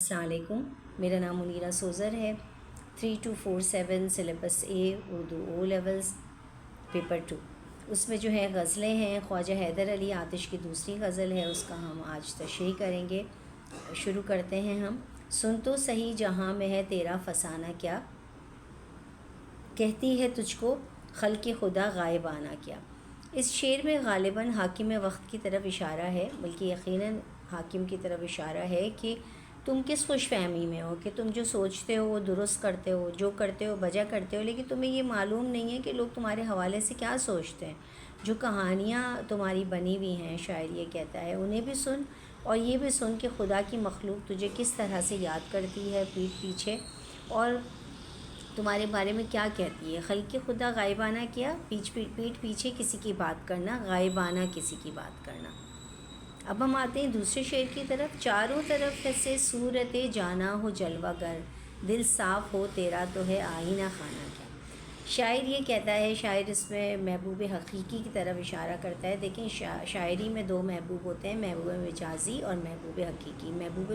السلام علیکم، میرا نام منیرہ سوزر ہے۔ 3247 سلیبس اے اردو او لیولز پیپر 2، اس میں جو ہے غزلیں ہیں۔ خواجہ حیدر علی آتش کی دوسری غزل ہے، اس کا ہم آج تشریح کریں گے۔ شروع کرتے ہیں ہم۔ سن تو صحیح جہاں میں ہے تیرا فسانہ کیا، کہتی ہے تجھ کو خلق خدا غائبانہ کیا۔ اس شعر میں غالباً حاکم وقت کی طرف اشارہ ہے، بلکہ یقیناً حاکم کی طرف اشارہ ہے کہ تم کس خوش فہمی میں ہو کہ تم جو سوچتے ہو وہ درست کرتے ہو، جو کرتے ہو بجا کرتے ہو، لیکن تمہیں یہ معلوم نہیں ہے کہ لوگ تمہارے حوالے سے کیا سوچتے ہیں۔ جو کہانیاں تمہاری بنی ہوئی ہیں، شاعر یہ کہتا ہے، انہیں بھی سن اور یہ بھی سن کہ خدا کی مخلوق تجھے کس طرح سے یاد کرتی ہے پیٹھ پیچھے، اور تمہارے بارے میں کیا کہتی ہے۔ خلق خدا غائبانہ کیا، پیٹھ پیچھے کسی کی بات کرنا، غائبانہ کسی کی بات کرنا۔ اب ہم آتے ہیں دوسرے شعر کی طرف۔ چاروں طرف سے صورت جانا ہو جلوہ گر، دل صاف ہو تیرا تو ہے آئینہ خانہ کیا۔ شاعر یہ کہتا ہے، شاعر اس میں محبوب حقیقی کی طرف اشارہ کرتا ہے۔ دیکھیں شاعری میں دو محبوب ہوتے ہیں، محبوب مجازی اور محبوب حقیقی۔ محبوب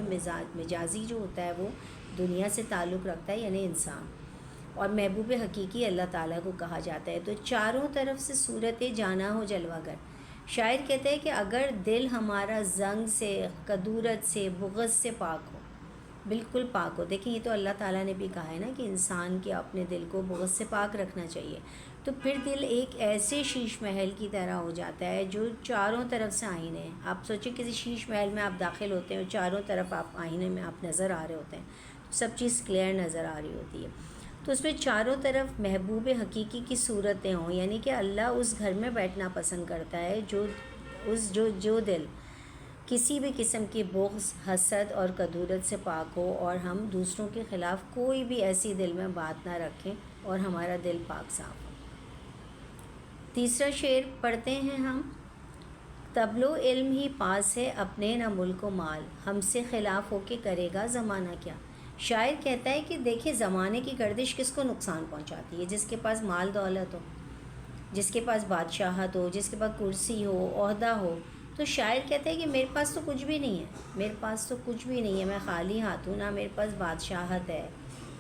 مجازی جو ہوتا ہے وہ دنیا سے تعلق رکھتا ہے، یعنی انسان، اور محبوب حقیقی اللہ تعالیٰ کو کہا جاتا ہے۔ تو چاروں طرف سے صورت جانا ہو جلوہ گر، شاعر کہتا ہے کہ اگر دل ہمارا زنگ سے، کدورت سے، بغض سے پاک ہو، بالکل پاک ہو۔ دیکھیں یہ تو اللہ تعالیٰ نے بھی کہا ہے نا کہ انسان کے اپنے دل کو بغض سے پاک رکھنا چاہیے، تو پھر دل ایک ایسے شیش محل کی طرح ہو جاتا ہے جو چاروں طرف سے آئینے ہیں۔ آپ سوچیں کسی شیش محل میں آپ داخل ہوتے ہیں اور چاروں طرف آپ آئینے میں آپ نظر آ رہے ہوتے ہیں، تو سب چیز کلیئر نظر آ رہی ہوتی ہے۔ تو اس میں چاروں طرف محبوب حقیقی کی صورتیں ہوں، یعنی کہ اللہ اس گھر میں بیٹھنا پسند کرتا ہے جو دل کسی بھی قسم کی بغض، حسد اور کدورت سے پاک ہو، اور ہم دوسروں کے خلاف کوئی بھی ایسی دل میں بات نہ رکھیں اور ہمارا دل پاک صاف ہو۔ تیسرا شعر پڑھتے ہیں ہم۔ طبل و علم ہی پاس ہے اپنے نہ ملک و مال، ہم سے خلاف ہو کے کرے گا زمانہ کیا۔ شاعر کہتا ہے کہ دیکھیں زمانے کی گردش کس کو نقصان پہنچاتی ہے، جس کے پاس مال دولت ہو، جس کے پاس بادشاہت ہو، جس کے پاس کرسی ہو، عہدہ ہو۔ تو شاعر کہتا ہے کہ میرے پاس تو کچھ بھی نہیں ہے، میرے پاس تو کچھ بھی نہیں ہے، میں خالی ہاتھ ہوں، نہ میرے پاس بادشاہت ہے،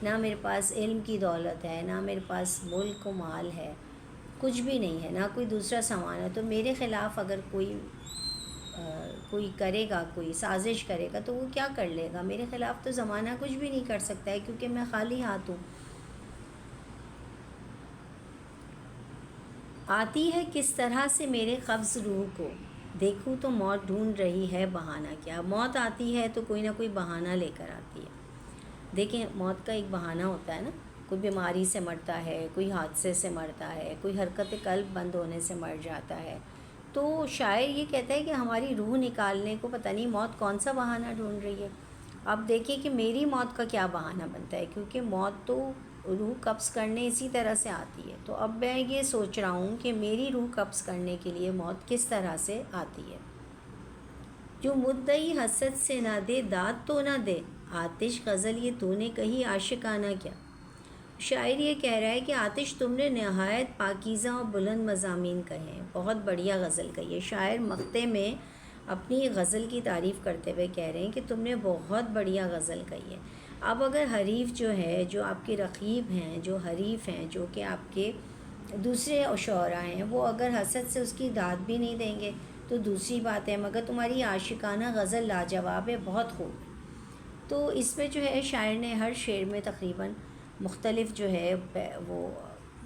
نہ میرے پاس علم کی دولت ہے، نہ میرے پاس ملک و مال ہے، کچھ بھی نہیں ہے، نہ کوئی دوسرا سامان ہے۔ تو میرے خلاف اگر کوئی کرے گا، کوئی سازش کرے گا تو وہ کیا کر لے گا، میرے خلاف تو زمانہ کچھ بھی نہیں کر سکتا ہے، کیونکہ میں خالی ہاتھ ہوں۔ آتی ہے کس طرح سے میرے قبض روح کو، دیکھوں تو موت ڈھونڈ رہی ہے بہانہ کیا۔ موت آتی ہے تو کوئی نہ کوئی بہانہ لے کر آتی ہے۔ دیکھیں موت کا ایک بہانہ ہوتا ہے نا، کوئی بیماری سے مرتا ہے، کوئی حادثے سے مرتا ہے، کوئی حرکت قلب بند ہونے سے مر جاتا ہے۔ تو شاعر یہ کہتا ہے کہ ہماری روح نکالنے کو پتہ نہیں موت کون سا بہانہ ڈھونڈ رہی ہے۔ اب دیکھیں کہ میری موت کا کیا بہانہ بنتا ہے، کیونکہ موت تو روح قبض کرنے اسی طرح سے آتی ہے۔ تو اب میں یہ سوچ رہا ہوں کہ میری روح قبض کرنے کے لیے موت کس طرح سے آتی ہے۔ جو مدعی حسد سے نہ دے داد تو نہ دے، آتش غزل یہ تو نے کہی عاشقانہ کیا۔ شاعر یہ کہہ رہا ہے کہ آتش تم نے نہایت پاکیزہ اور بلند مضامین کہے ہیں، بہت بڑھیا غزل کہی ہے۔ شاعر مقطع میں اپنی غزل کی تعریف کرتے ہوئے کہہ رہے ہیں کہ تم نے بہت بڑھیا غزل کہی ہے۔ اب اگر حریف جو ہے، جو آپ کے رقیب ہیں، جو حریف ہیں، جو کہ آپ کے دوسرے شعراء ہیں، وہ اگر حسد سے اس کی داد بھی نہیں دیں گے تو دوسری بات ہے، مگر تمہاری عاشقانہ غزل لاجواب ہے، بہت خوب۔ تو اس میں جو ہے شاعر نے ہر شعر میں تقریباً مختلف جو ہے وہ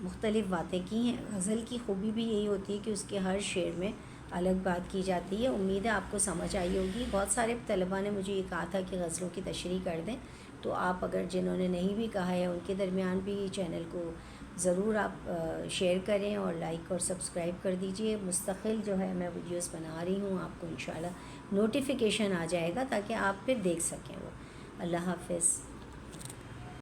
مختلف باتیں کی ہیں۔ غزل کی خوبی بھی یہی ہوتی ہے کہ اس کے ہر شعر میں الگ بات کی جاتی ہے۔ امید ہے آپ کو سمجھ آئی ہوگی۔ بہت سارے طلباء نے مجھے یہ کہا تھا کہ غزلوں کی تشریح کر دیں، تو آپ اگر جنہوں نے نہیں بھی کہا ہے ان کے درمیان بھی چینل کو ضرور آپ شیئر کریں اور لائک اور سبسکرائب کر دیجئے۔ مستقل جو ہے میں ویڈیوز بنا رہی ہوں، آپ کو انشاءاللہ نوٹیفیکیشن آ جائے گا تاکہ آپ پھر دیکھ سکیں وہ۔ اللہ حافظ۔